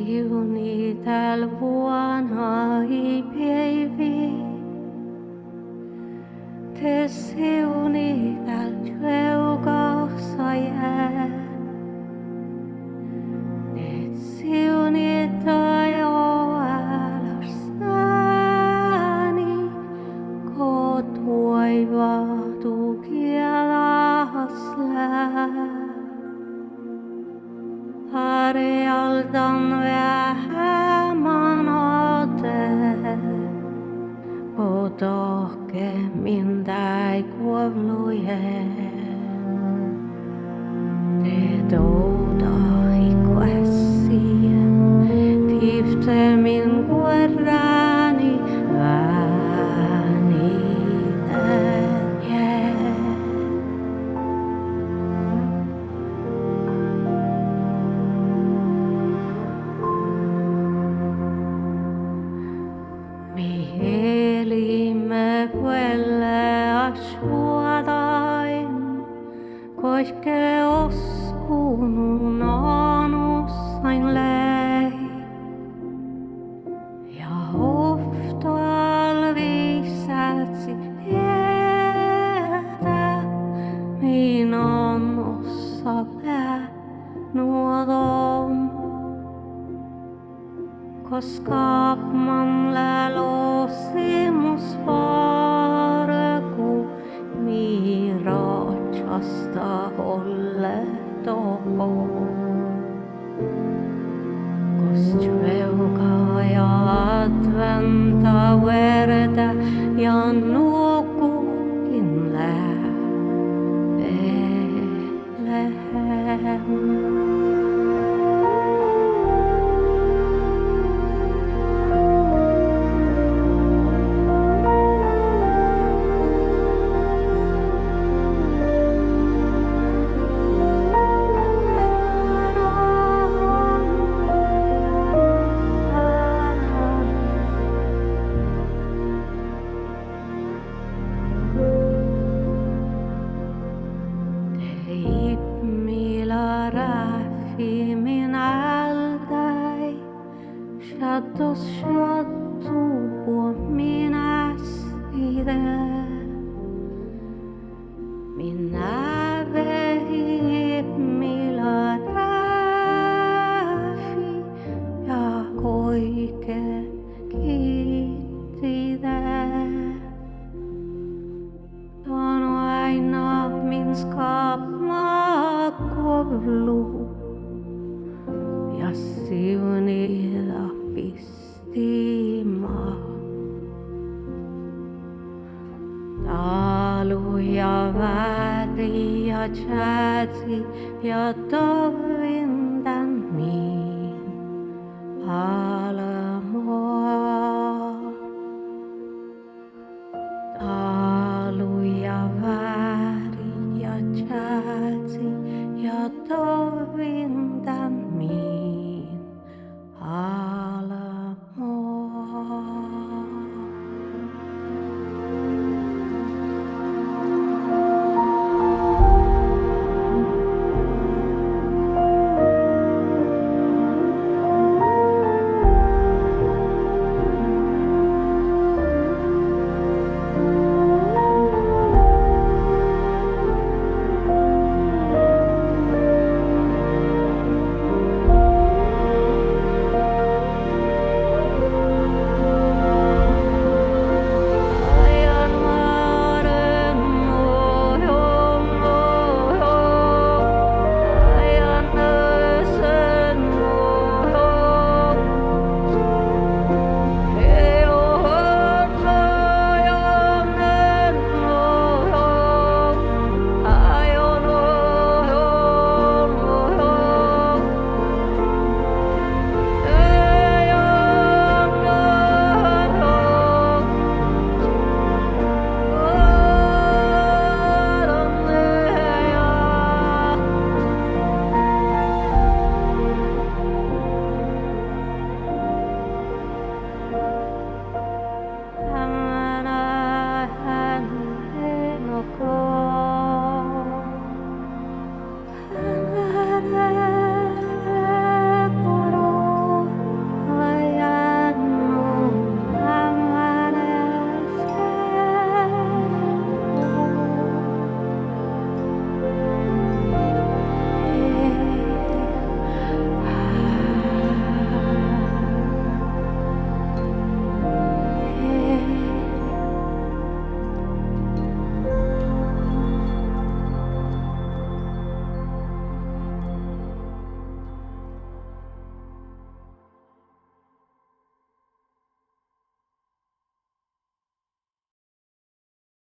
siuni täl vuonna i päivi. Te siuni täl tjöukassa jää. Te siuni tai oalassani, ko tuivatu kielas lää. Harjaldan vähemmän ote, ko tohkemmin täi kuovluje. Te toudaikuässiä, tiftemin kuorrani väänilän jää. Mi elimme puelle asuadain, koike oskunun anussain lei. Ja oftal visätsi tietä, minon ossa nuodon. Koska man lälosimus varku, mirachasta olle toho. Kos tjöuka ja adventa verta ja nukukin Betlehem. Mila räfi min ältäi, shatos shottu på min äside. Min näve mila räfi ja koike kiittide. On aina min skapma kovlu ja siunida pistima. Talu ja väri ja tjätsi ja tovin